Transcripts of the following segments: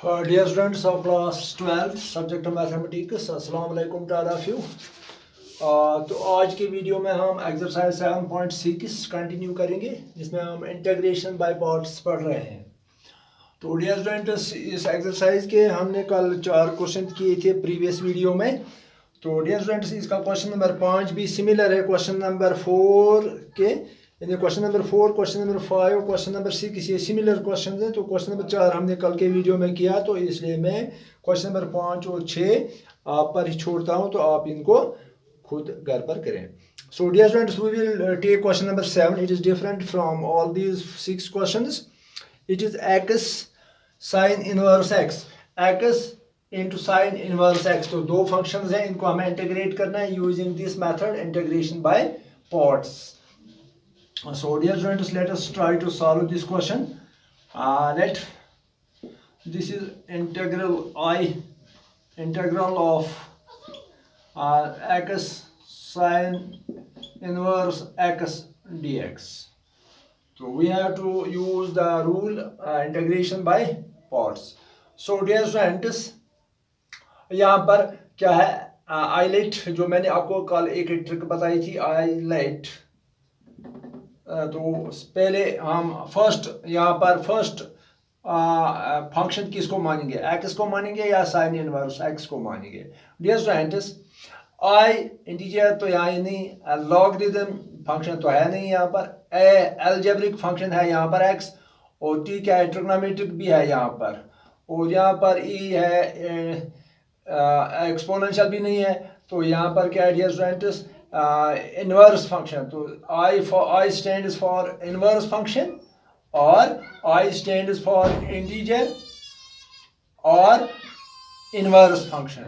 Dear students of class 12 subject of mathematics, अस्सलाम वालेकुम to all of you. तो आज के वीडियो में हम एक्सरसाइज 7.6 कंटिन्यू करेंगे जिसमें हम इंटीग्रेशन बाय पार्ट्स पढ़ रहे हैं. तो डियर स्टूडेंट्स, इस एक्सरसाइज के हमने कल 4 क्वेश्चन किए थे प्रीवियस वीडियो में. तो डियर स्टूडेंट्स, इसका क्वेश्चन नंबर 5 भी सिमिलर है क्वेश्चन नंबर 4 के. यानी क्वेश्चन नंबर 4, क्वेश्चन नंबर 5 और क्वेश्चन नंबर 6 ये सिमिलर क्वेश्चन हैं. तो क्वेश्चन नंबर 4 हमने कल के वीडियो में किया, तो इसलिए मैं क्वेश्चन नंबर 5 और 6 आप पर ही छोड़ता हूं, तो आप इनको खुद घर पर करें. So dear students, we will take question number 7. It is different from all these 6 questions. It is x sine inverse x, x into sine inverse x. तो दो फंक्शंस हैं, इनको हमें इंटीग्रेट करना है using this method integration by parts. So dear students, let us try to solve this question. This is integral of x sin inverse x dx. So we have to use the rule integration by parts. So dear students, यहाँ पर क्या है, eyelet जो मैंने आपको कल एक trick बताई थी, आईलेट. तो पहले हम यहाँ पर फर्स्ट फंक्शन किसको मानेंगे, एक्स को मानेंगे या साइन इनवर्स एक्स को मानेंगे. डियर स्टूडेंट्स, आई इंटीजर तो यहाँ ही नहीं, लॉगरिथम फंक्शन तो है नहीं यहाँ पर, अलजेब्रिक फंक्शन है यहाँ पर एक्स, और टी क्या है, ट्रिग्नोमेट्रिक भी है यहाँ पर, और यहाँ पर ई है, एक्सपोनेंशियल भी नहीं है. तो यहाँ पर क्या है डियर स्टूडेंट्स, इनवर्स फंक्शन. तो I stands for inverse function और आई स्टैंड्स फॉर इंटीजर और इनवर्स फंक्शन.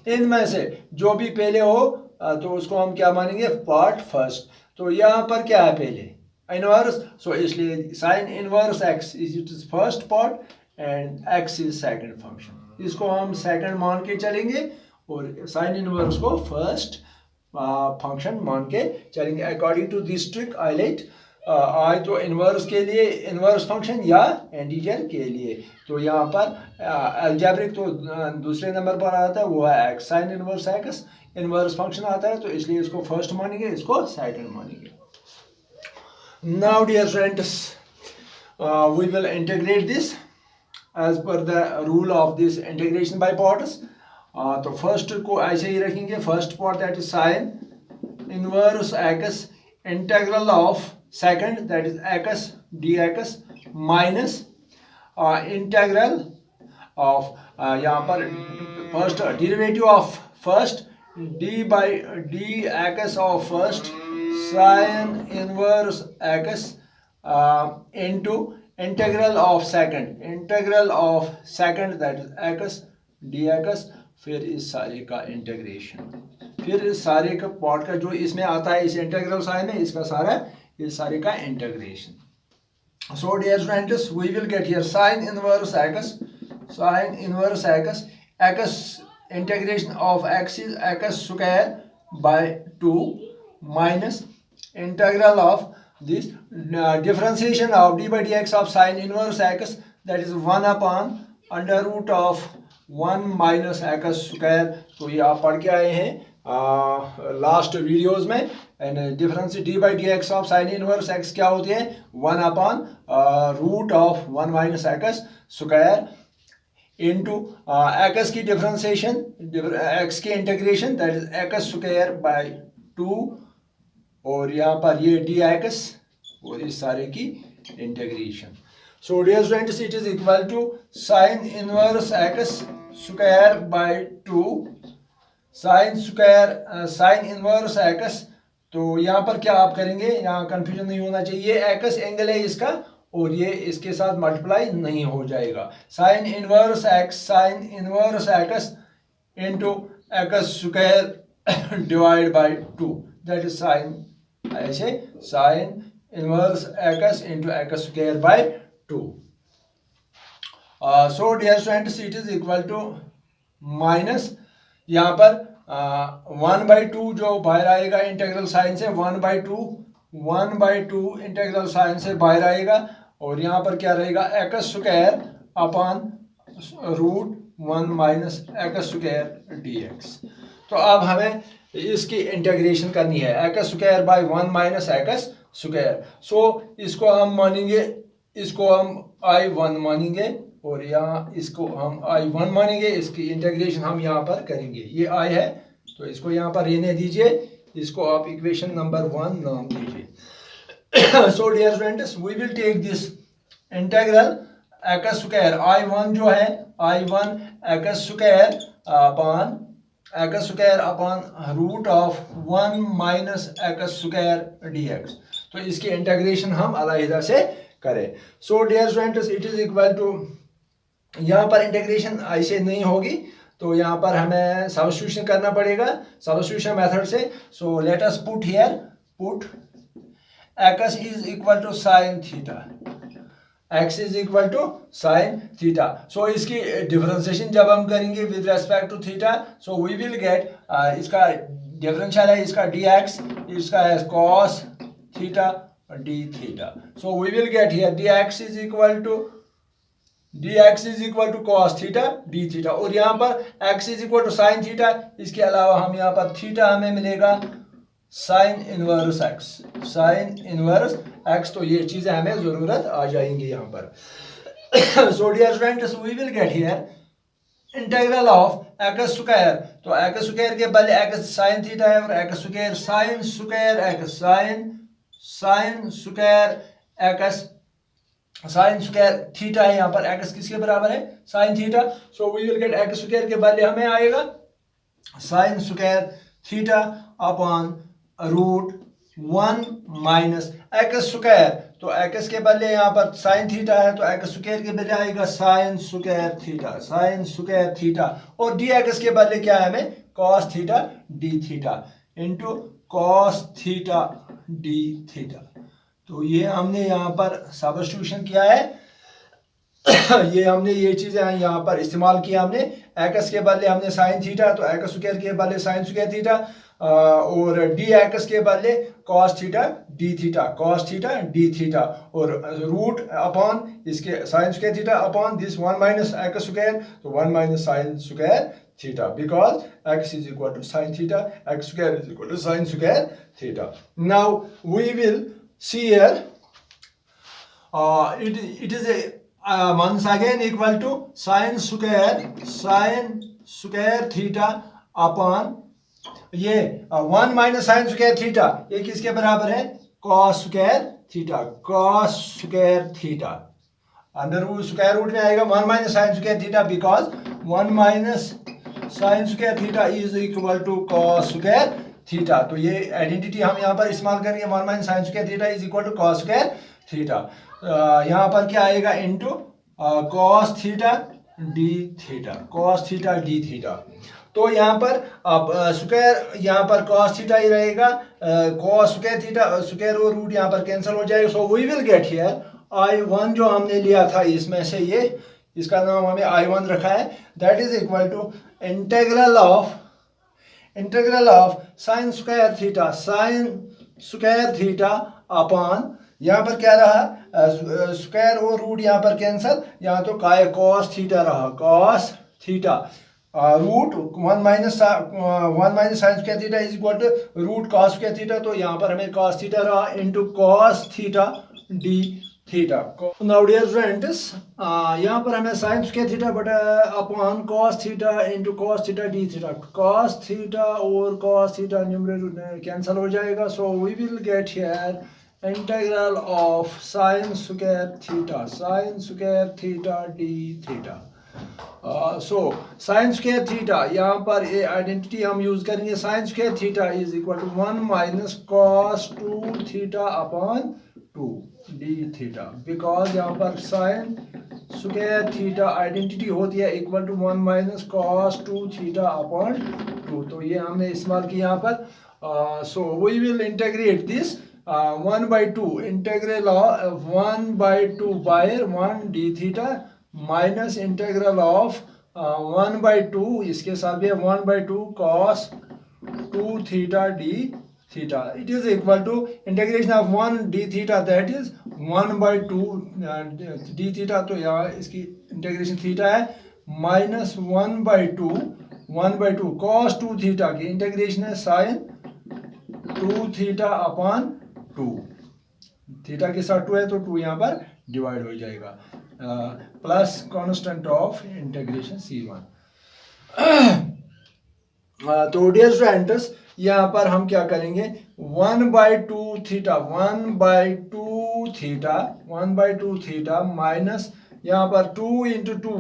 इनमें से जो भी पहले हो तो उसको हम क्या मानेंगे, पार्ट फर्स्ट. तो यहाँ पर क्या है पहले, इनवर्स. सो इसलिए sine inverse x is it is first part and x is second function. इसको हम सेकंड मान के चलेंगे और साइन इनवर्स को फर्स्ट फंक्शन मान के चलेंगे according to this trick ILATE. I तो इनवर्स के लिए इनवर्स फंक्शन या इंटीजर के लिए. तो यहाँ पर अलजेब्रिक तो दूसरे नंबर पर आता है, वो है x sine inverse x. Inverse function आता है, तो इसलिए इसको फर्स्ट मानेंगे, इसको सेकंड मानेंगे. Now dear friends, we will integrate this as per the rule of this integration by parts. तो फर्स्ट को ऐसे ही रखेंगे, first part that is sine inverse x integral of second that is x d x minus integral of यहाँ पर first derivative of first d by d x of first sine inverse x into integral of second that is x d x. फिर इस सारे का integration, फिर इस सारे का पार्ट का जो इसमें आता है इस इंटीग्रल साइन में, इसका सारा इस सारे का integration. So dear students, we will get here sine inverse x x integration of x is x square by 2 minus integral of this differentiation of d by d x of sine inverse x that is 1 upon under root of 1 minus x square. तो ये आप पढ़ के आए हैं last videos में. And difference d by d x of sine inverse x क्या होती है, 1 upon root of 1 minus x square into x की डिफरेंशिएशन, एक्स की integration that is x square by 2, और यहाँ पर ये डी एक्स और इस सारे की integration. So dear students, it is equal to sin inverse x square by 2 sin inverse x. तो यहाँ पर क्या आप करेंगे, यहाँ कंफ्यूजन नहीं होना चाहिए, ये x एंगल है इसका और ये इसके साथ मल्टीप्लाई नहीं हो जाएगा. sin inverse x into x square divide by 2 that is sign, ऐसे sin inverse x into x square by 2. So dear students, it is equal to minus यहाँ पर 1/2 जो बाहर आएगा इंटीग्रल साइन से, 1/2 इंटीग्रल साइन से बाहर आएगा, और यहाँ पर क्या रहेगा x square upon root 1 minus x square d x. तो अब हमें इसकी इंटीग्रेशन करनी है x square by 1 minus x square. So इसको हम मानेंगे, इसको हम I1 मानेंगे और यहाँ इसको हम I1 मानेंगे। इसकी इंटीग्रेशन हम यहाँ पर करेंगे, ये I है तो इसको यहाँ पर रहने दीजिए, इसको आप इक्वेशन नंबर 1 नाम दीजिए। So dear students, we will take this integral x square I1 जो है I1 x square upon root of 1 minus x square d x. तो इसकी इंटीग्रेशन हम अलग से करें। So dear students, it is equal to, यहाँ पर इंटीग्रेशन ऐसे नहीं होगी तो यहाँ पर हमें सब्स्टिट्यूशन करना पड़ेगा सब्स्टिट्यूशन मेथड से। So let us put here, put x is equal to sine theta, x is equal to sine theta. So इसकी डिफरेंशिएशन जब हम करेंगे with respect to theta, so we will get, इसका differential है इसका dx, इसका है cos theta d theta. So we will get here dx is equal to cos theta d theta, और यहाँ पर x is equal to sine theta. इसके अलावा हम यहाँ पर थीटा हमें मिलेगा sign inverse x, sign inverse x। तो ये चीजें हमें जरूरत आ जाएंगी यहाँ पर। So dear students, we will get here integral of x square. तो एक्स स्क्वायर के बदले एक्स साइन थीटा है और x square sine square x, sine square x, sine square theta है, यहाँ पर एक्स किसके बराबर है sine theta. So we will get x square के बदले हमें आएगा sine square theta upon root 1 minus x square. तो एक्स के बदले यहाँ पर साइन थीटा है तो एक्स स्क्वायर के बदले आएगा sine square theta, sign square theta, और डी एक्स के बदले क्या है हमें cos theta d theta into cos theta d theta. तो ये हमने यहाँ पर सब्स्टिट्यूशन किया है। ये हमने ये चीजें यहाँ पर इस्तेमाल किया हमने, एक्स के बदले हमने साइन थीटा तो एक्स स्क्वायर के बदले साइन स्क्वायर थीटा, और डी एक्स के बदले cos theta d theta, cos theta d theta, और रूट अपॉन इसके sine square theta upon this 1 minus x square, तो 1 minus sine square theta, because x is equal to sine theta, x square is equal to sine square theta. Now we will see here it is a once again equal to sin square theta upon ये 1 minus sine square theta, ये किसके बराबर है cos square theta, cos square theta. Under root square root में आएगा 1 minus sine square theta, because 1 minus sine square theta is equal to cos square theta. तो ये identity हम यहाँ पर इस्तेमाल करेंगे, 1 minus sine square theta is equal to cos square theta. यहाँ पर क्या आएगा into cos theta d theta, cos theta d theta. तो यहाँ पर अब स्क्वायर, यहाँ पर cos थीटा ही रहेगा, cos स्क्वायर थीटा स्क्वायर और रूट यहाँ पर कैंसिल हो जाएगा। So we will get here I1 जो हमने लिया था इसमें से, ये इसका नाम हमें I1 रखा है, that is equal to integral of sine square theta upon, यहाँ पर क्या रहा स्क्वायर और रूट यहाँ पर कैंसिल, यहाँ तो cos थीटा रहा, cos theta root 1 minus sine square theta is equal to root cos square theta. तो यहाँ पर हमें cos थीटा रहा into cos theta d theta. Now dear students, यहाँ पर हमें साइन स्क्वायर थीटा बटा upon cos theta into cos theta d theta, cos theta और cos थीटा न्यूमरेटर कैंसिल हो जाएगा। So we will get here integral of sine square theta d theta. So sine square theta, यहाँ पर ये identity हम use करेंगे, sine square theta is equal to 1 minus cos 2 theta upon 2 d theta, because यहाँ पर sine square theta identity होती है equal to 1 minus cos 2 theta upon 2। तो ये हमने इस्तेमाल किया यहाँ पर। So we will integrate this 1/2 integral of 1/2 by 1 d theta minus integral of 1/2, इसके साथ भी 1/2 cos 2 थीटा d theta, it is equal to integration of 1 d theta, that is 1/2 d theta, तो यहाँ इसकी इंटीग्रेशन थीटा है माइनस 1/2 कॉस 2 थीटा की integration है साइन 2 थीटा अपॉन 2। थीटा के साथ 2 है तो 2 यहाँ पर डिवाइड हो जाएगा, plus constant of integration C1। तो डियर स्टूडेंट्स यहाँ पर हम क्या करेंगे 1/2 थीटा माइनस यहाँ पर 2 into 2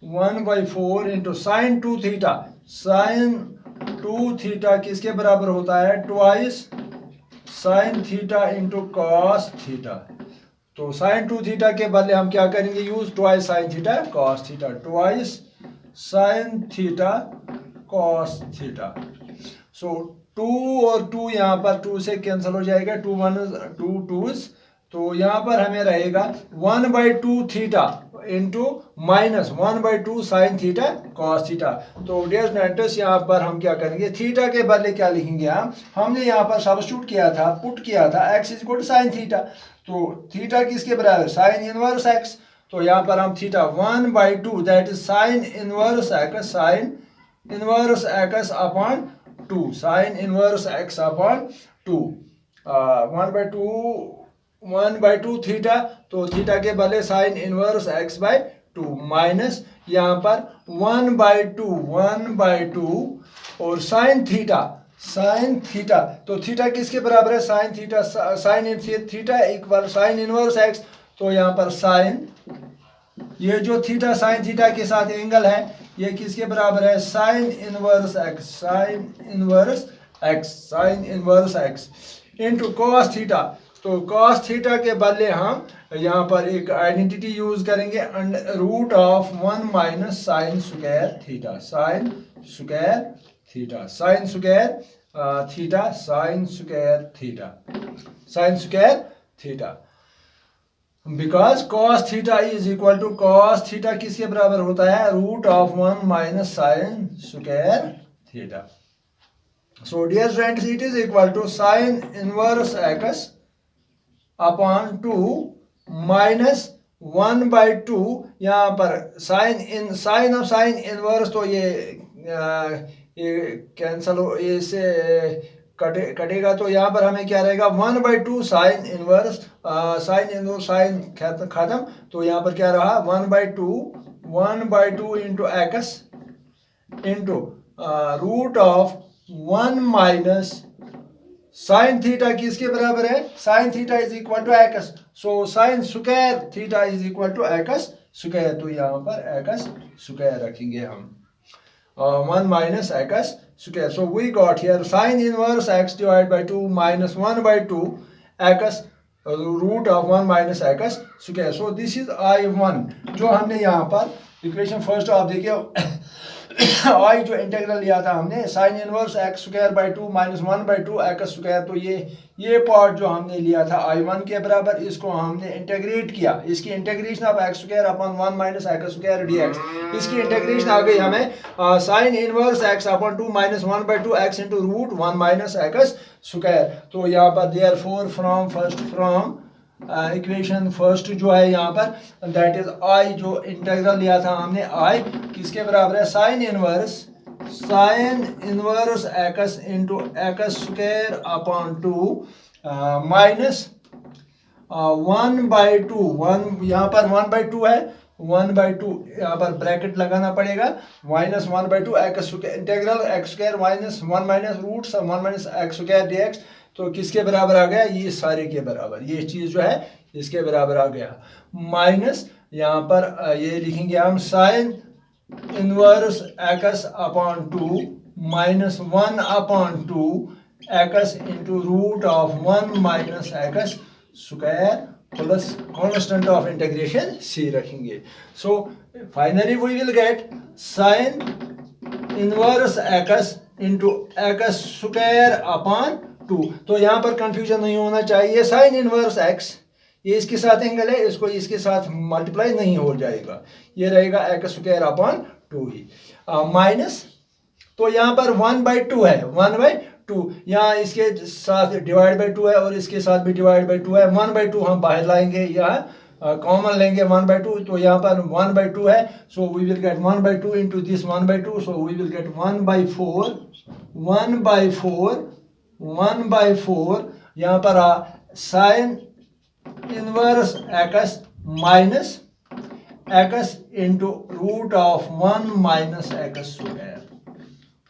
1/4 into sine 2 theta. Sine 2 theta किसके बराबर होता है twice sine theta into cos theta. तो साइन 2 थीटा के बदले हम क्या करेंगे use twice sine theta cos theta, twice sine theta cos theta. So 2 और 2 यहाँ पर 2 से कैंसिल हो जाएगा, 2 2's, तो यहाँ पर हमें रहेगा 1/2 theta into minus 1/2 sign theta cos theta. तो डियर स्टूडेंट्स यहाँ पर हम क्या करेंगे थीटा के बदले क्या लिखेंगे हमने यहाँ पर सब्स्टिट्यूट किया था, पुट किया था x is equal to sine theta. तो थीटा किसके बराबर साइन इनवर्स x, तो यहाँ पर हम theta 1/2 that is sine inverse x upon 2, sine inverse x upon 2, 1/2 theta, तो थीटा के बदले साइन इनवर्स x/2 माइनस यहाँ पर 1/2 और साइन थीटा, तो थीटा किसके बराबर है sine theta, sine theta equal sign inverse x, तो यहाँ पर साइन ये जो थीटा साइन थीटा के साथ एंगल है ये किसके बराबर है sine inverse x into cos theta. तो कॉस थीटा के बदले हम यहाँ पर एक आइडेंटिटी यूज करेंगे root of 1 minus sine square theta because cos theta is equal to cos theta किसके बराबर होता है root of 1 minus sine square theta. So dear students it is equal to sine inverse x upon 2 minus 1/2 यहाँ पर sign of sine inverse, तो ये cancel हो इससे कटेगा, तो यहाँ पर हमें क्या रहेगा 1/2 साइन इनवर्स साइन खत्म, तो यहाँ पर क्या रहा 1/2 into x into root of 1 minus sine theta किसके बराबर है sine theta is equal to x, so sine square theta is equal to x square, तो यहाँ पर x स्क्वायर रखेंगे हम 1 minus x square. So we got here sin inverse x divided by 2 minus 1/2 x root of 1 minus x square. So this is I1 जो हमने यहाँ पर equation first आप देखिए आई जो इंटीग्रल लिया था हमने sign inverse x square by 2 minus 1/2 x square, तो ये पार्ट जो हमने लिया था I1 के बराबर, इसको हमने इंटीग्रेट किया, इसकी integration of x square upon 1 minus x square dx, इसकी इंटीग्रेशन आ गई हमें sine inverse x upon 2 minus 1/2 x into root 1 minus x square. तो यहाँ पर देयरफॉर फ्रॉम इक्वेशन फर्स्ट जो है यहाँ पर दैट इज आई जो इंटीग्रल लिया था हमने आई किसके बराबर है sine inverse x into x square upon 2 minus 1/2 यहाँ पर 1/2 है 1/2 यहाँ पर ब्रैकेट लगाना पड़ेगा minus 1/2 x integral x square minus 1 minus root 1 minus x square dx, तो किसके बराबर आ गया ये सारे के बराबर, ये चीज जो है इसके बराबर आ गया माइनस यहाँ पर ये लिखेंगे हम sine inverse x upon 2 minus 1/2 x into root of 1 minus x square plus constant of integration C रखेंगे। So finally we will get sine inverse x into x square upon 2। तो यहाँ पर कंफ्यूजन नहीं होना चाहिए, साइन इनवर्स x ये इसके साथ एंगल है, इसको इसके साथ मल्टीप्लाई नहीं हो जाएगा, ये रहेगा एक्स स्क्वायर अपॉन 2 ही माइनस, तो यहाँ पर 1/2 है 2, यहाँ इसके साथ डिवाइड बाई 2 है और इसके साथ भी डिवाइड बाई 2 है, 1/2 हम बाहर लाएंगे, यहाँ कॉमन लेंगे 1/2, तो यहाँ पर 1/2 है, so we will get 1/2 into this 1/2, so we will get 1/4, 1/4 यहाँ पर sine inverse x minus x into root of 1 minus x square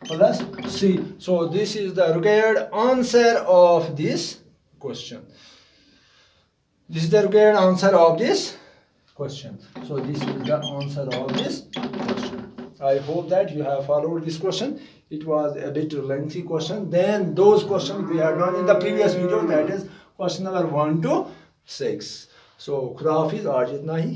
plus c. So this is the required answer of this question. This is the required answer of this question. So this is the answer of this question. I hope that you have followed this question. It was a bit lengthy question than those questions we have done in the previous video, that is question number 1 to 6. So खुदा हाफिज, आज इतना ही.